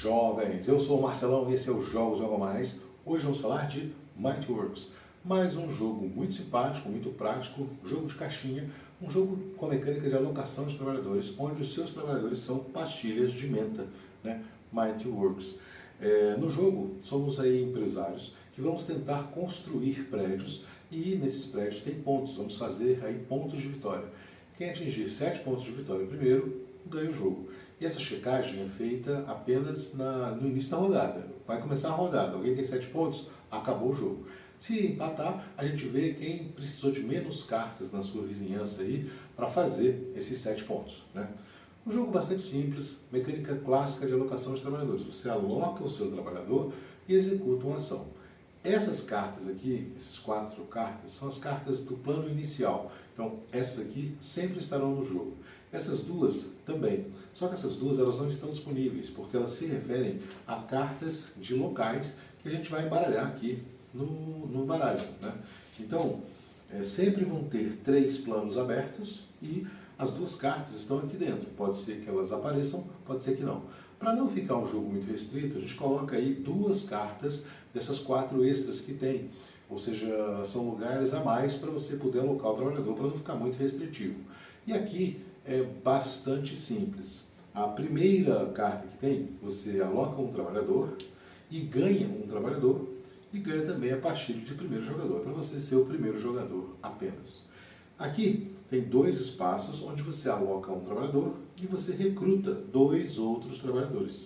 Jovens, eu sou o Marcelão e esse é o Jogos Joga Mais. Hoje vamos falar de MINDWORKS, mais um jogo muito simpático, muito prático, jogo de caixinha, um jogo com a mecânica de alocação de trabalhadores, onde os seus trabalhadores são pastilhas de menta, né? MINDWORKS. No jogo, somos aí empresários que vamos tentar construir prédios e nesses prédios tem pontos, vamos fazer aí pontos de vitória. Quem atingir 7 pontos de vitória primeiro, ganha o jogo. E essa checagem é feita apenas no início da rodada. Vai começar a rodada, alguém tem 7 pontos, acabou o jogo. Se empatar, a gente vê quem precisou de menos cartas na sua vizinhança aí para fazer esses 7 pontos, né? Um jogo bastante simples, mecânica clássica de alocação de trabalhadores. Você aloca o seu trabalhador e executa uma ação. Essas cartas aqui, essas 4 cartas, são as cartas do plano inicial. Então, essas aqui sempre estarão no jogo. Essas duas também. Só que essas duas elas não estão disponíveis, porque elas se referem a cartas de locais que a gente vai embaralhar aqui no baralho, né? Então, sempre vão ter 3 planos abertos e as 2 cartas estão aqui dentro. Pode ser que elas apareçam, pode ser que não. Para não ficar um jogo muito restrito, a gente coloca aí 2 cartas dessas 4 extras que tem. Ou seja, são lugares a mais para você poder alocar o trabalhador para não ficar muito restritivo. E aqui é bastante simples. A primeira carta que tem, você aloca um trabalhador e ganha um trabalhador e ganha também a pastilha de primeiro jogador, para você ser o primeiro jogador apenas. Aqui tem 2 espaços onde você aloca um trabalhador e você recruta 2 outros trabalhadores.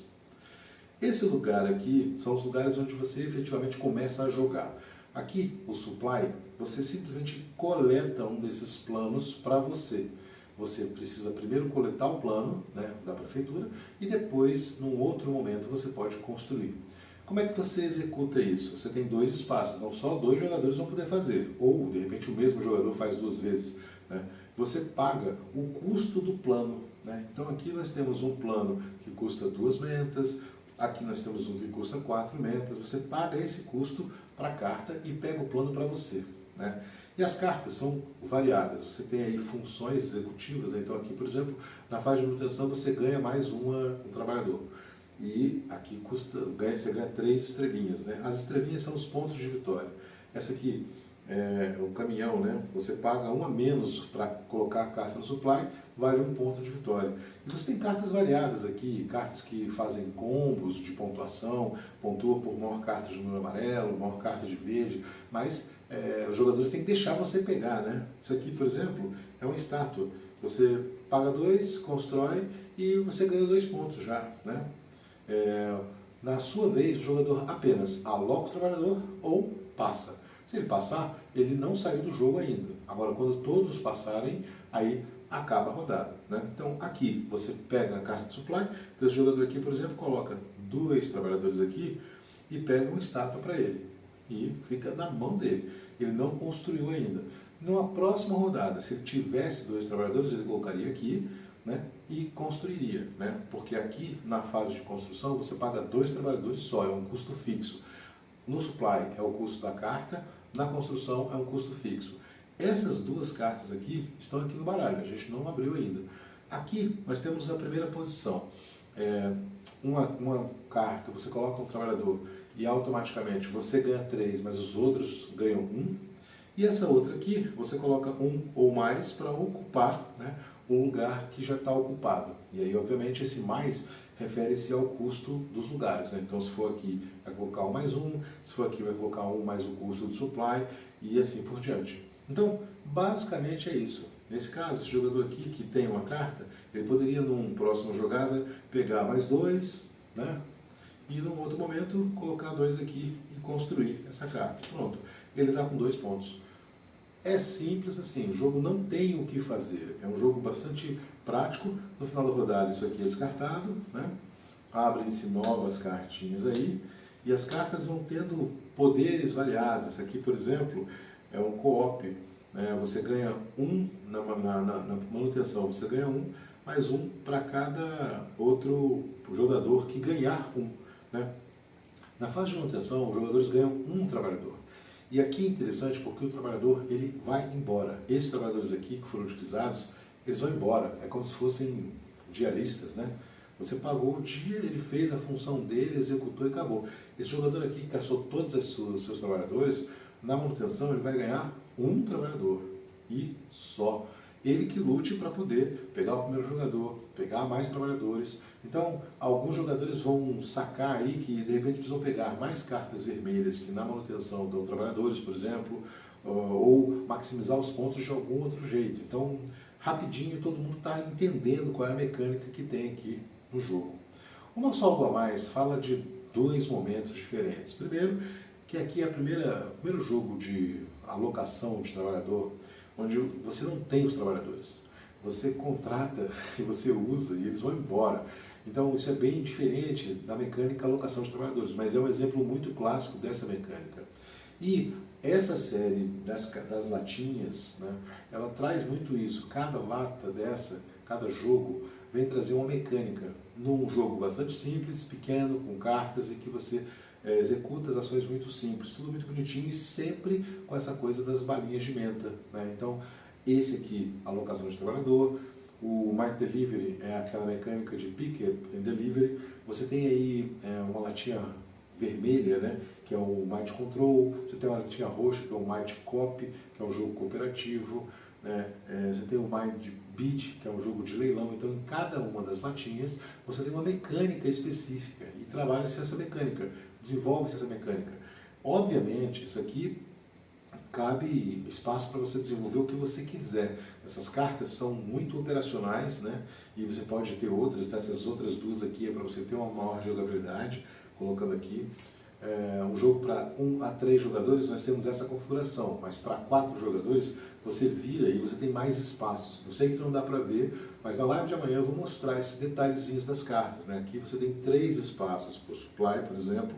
Esse lugar aqui são os lugares onde você efetivamente começa a jogar. Aqui, o supply, você simplesmente coleta um desses planos para você. Você precisa primeiro coletar o plano, né, da prefeitura e depois, num outro momento, você pode construir. Como é que você executa isso? Você tem 2 espaços, então só 2 jogadores vão poder fazer. Ou, de repente, o mesmo jogador faz 2 vezes, né? Você paga o custo do plano, né? Então aqui nós temos um plano que custa 2 mentas, aqui nós temos um que custa 4 mentas. Você paga esse custo para a carta e pega o plano para você, né? E as cartas são variadas, você tem aí funções executivas, então aqui, por exemplo, na fase de manutenção você ganha mais um trabalhador. E aqui você ganha 3 estrelinhas, né? As estrelinhas são os pontos de vitória. Essa aqui é o caminhão, né? Você paga 1 a menos para colocar a carta no supply, vale 1 ponto de vitória. E você tem cartas variadas aqui, cartas que fazem combos de pontuação, pontua por maior carta de número amarelo, maior carta de verde, mas os jogadores têm que deixar você pegar, né? Isso aqui, por exemplo, é uma estátua. Você paga 2, constrói e você ganha 2 pontos já, né? Na sua vez, o jogador apenas aloca o trabalhador ou passa. Se ele passar, ele não saiu do jogo ainda. Agora, quando todos passarem, aí acaba a rodada, né? Então, aqui você pega a carta de supply, esse jogador aqui, por exemplo, coloca 2 trabalhadores aqui e pega uma estátua para ele. E fica na mão dele. Ele não construiu ainda. Numa próxima rodada, se ele tivesse 2 trabalhadores, ele colocaria aqui, né, e construiria, né? Porque aqui, na fase de construção, você paga 2 trabalhadores só, é um custo fixo. No supply é o custo da carta, na construção é um custo fixo. Essas 2 cartas aqui estão aqui no baralho, a gente não abriu ainda. Aqui nós temos a primeira posição. Uma carta, você coloca um trabalhador e automaticamente você ganha 3, mas os outros ganham 1. E essa outra aqui, você coloca 1 ou mais para ocupar, né, o lugar que já está ocupado. E aí, obviamente, esse mais refere-se ao custo dos lugares, né? Então, se for aqui, vai colocar o mais 1, se for aqui, vai colocar 1 mais o custo do supply e assim por diante. Então, basicamente é isso. Nesse caso, esse jogador aqui que tem uma carta, ele poderia, numa próxima jogada, pegar mais 2, né? E num outro momento, colocar 2 aqui e construir essa carta. Pronto, ele está com 2 pontos. É simples assim, o jogo não tem o que fazer, é um jogo bastante prático. No final da rodada isso aqui é descartado, né? Abrem-se novas cartinhas aí, e as cartas vão tendo poderes variados. Aqui, por exemplo, é um co-op, né? Você ganha 1 na manutenção, você ganha 1, mais 1 para cada outro jogador que ganhar 1, né? Na fase de manutenção, os jogadores ganham 1 trabalhador. E aqui é interessante porque o trabalhador ele vai embora. Esses trabalhadores aqui que foram utilizados, eles vão embora. É como se fossem diaristas, né? Você pagou o dia, ele fez a função dele, executou e acabou. Esse jogador aqui que caçou todos os seus trabalhadores, na manutenção ele vai ganhar um trabalhador e só. Ele que lute para poder pegar o primeiro jogador, pegar mais trabalhadores. Então, alguns jogadores vão sacar aí que de repente precisam pegar mais cartas vermelhas que na manutenção dão trabalhadores, por exemplo, ou maximizar os pontos de algum outro jeito. Então, rapidinho todo mundo está entendendo qual é a mecânica que tem aqui no jogo. O nosso Algo a Mais fala de dois momentos diferentes. Primeiro, que aqui é o primeiro jogo de alocação de trabalhador, onde você não tem os trabalhadores. Você contrata e você usa e eles vão embora. Então isso é bem diferente da mecânica alocação de trabalhadores, mas é um exemplo muito clássico dessa mecânica. E essa série das latinhas, né, ela traz muito isso. Cada lata dessa, cada jogo, vem trazer uma mecânica num jogo bastante simples, pequeno, com cartas e que você executa as ações muito simples, tudo muito bonitinho e sempre com essa coisa das balinhas de menta, né? Então, esse aqui, alocação de trabalhador, o Might Delivery é aquela mecânica de Pick Up and Delivery, você tem aí uma latinha vermelha, né, que é o Might Control, você tem uma latinha roxa, que é o Might Copy, que é um jogo cooperativo, né? Você tem o Might Bid, que é um jogo de leilão. Então, em cada uma das latinhas, você tem uma mecânica específica e trabalha-se essa mecânica, desenvolve-se essa mecânica. Obviamente, isso aqui cabe espaço para você desenvolver o que você quiser. Essas cartas são muito operacionais, né? E você pode ter outras, tá? Essas outras duas aqui é para você ter uma maior jogabilidade, colocando aqui. Um jogo para 1 a 3 jogadores, nós temos essa configuração, mas para 4 jogadores, você vira e você tem mais espaços. Eu sei que não dá para ver, mas na live de amanhã eu vou mostrar esses detalhezinhos das cartas, né? Aqui você tem 3 espaços para o supply, por exemplo,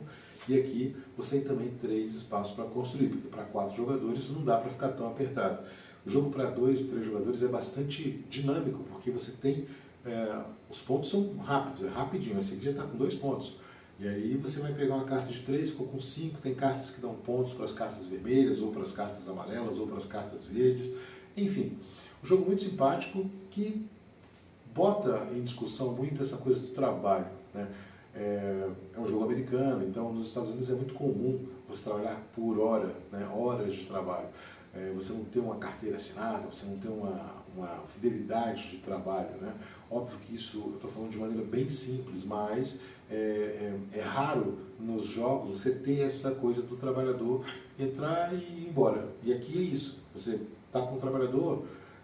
e aqui você tem também 3 espaços para construir, porque para 4 jogadores não dá para ficar tão apertado. O jogo para 2 e 3 jogadores é bastante dinâmico, porque você tem... os pontos são rápidos, é rapidinho, esse aqui já está com 2 pontos. E aí você vai pegar uma carta de 3, ficou com 5, tem cartas que dão pontos para as cartas vermelhas, ou para as cartas amarelas, ou para as cartas verdes. Enfim, um jogo muito simpático que bota em discussão muito essa coisa do trabalho, né? É um jogo americano, então nos Estados Unidos é muito comum você trabalhar por hora, né? Horas de trabalho. Você não tem uma carteira assinada, você não tem uma fidelidade de trabalho, né? Óbvio que isso eu estou falando de maneira bem simples, mas é raro nos jogos você ter essa coisa do trabalhador entrar e ir embora. E aqui é isso, você está com um trabalhador,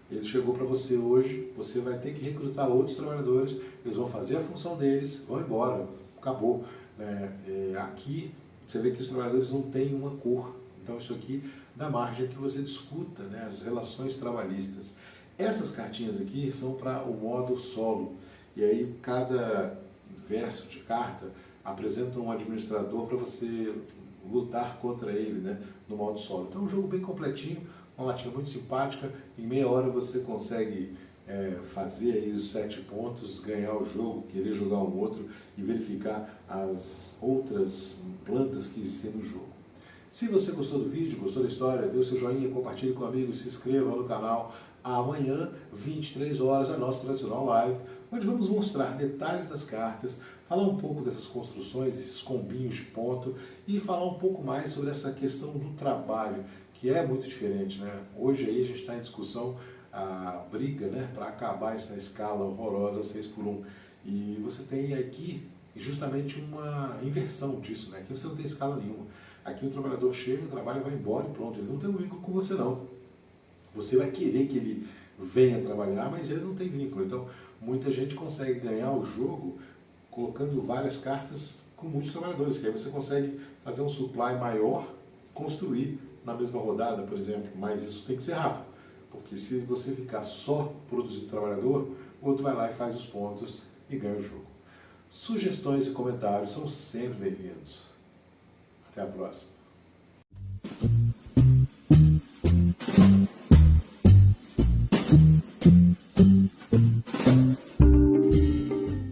ele chegou para você hoje, você vai ter que recrutar outros trabalhadores, eles vão fazer a função deles, vão embora, acabou. Aqui você vê que os trabalhadores não têm uma cor, então isso aqui dá margem a que você discuta, né, as relações trabalhistas. Essas cartinhas aqui são para o modo solo, e aí cada verso de carta apresenta um administrador para você lutar contra ele, né, no modo solo. Então é um jogo bem completinho, uma latinha muito simpática, em meia hora você consegue fazer aí os 7 pontos, ganhar o jogo, querer jogar um outro e verificar as outras plantas que existem no jogo. Se você gostou do vídeo, gostou da história, dê o seu joinha, compartilhe com amigos, se inscreva no canal. Amanhã, 23 horas, a nossa tradicional live, onde vamos mostrar detalhes das cartas, falar um pouco dessas construções, esses combinhos de ponto e falar um pouco mais sobre essa questão do trabalho, que é muito diferente, né? Hoje aí a gente está em discussão, a briga, né, para acabar essa escala horrorosa 6x1. E você tem aqui justamente uma inversão disso, né? Aqui você não tem escala nenhuma. Aqui o trabalhador chega, trabalha, vai embora e pronto. Ele não tem um vínculo com você, não. Você vai querer que ele venha trabalhar, mas ele não tem vínculo. Então, muita gente consegue ganhar o jogo colocando várias cartas com muitos trabalhadores, que aí você consegue fazer um supply maior, construir na mesma rodada, por exemplo. Mas isso tem que ser rápido, porque se você ficar só produzindo trabalhador, o outro vai lá e faz os pontos e ganha o jogo. Sugestões e comentários são sempre bem-vindos. Até a próxima.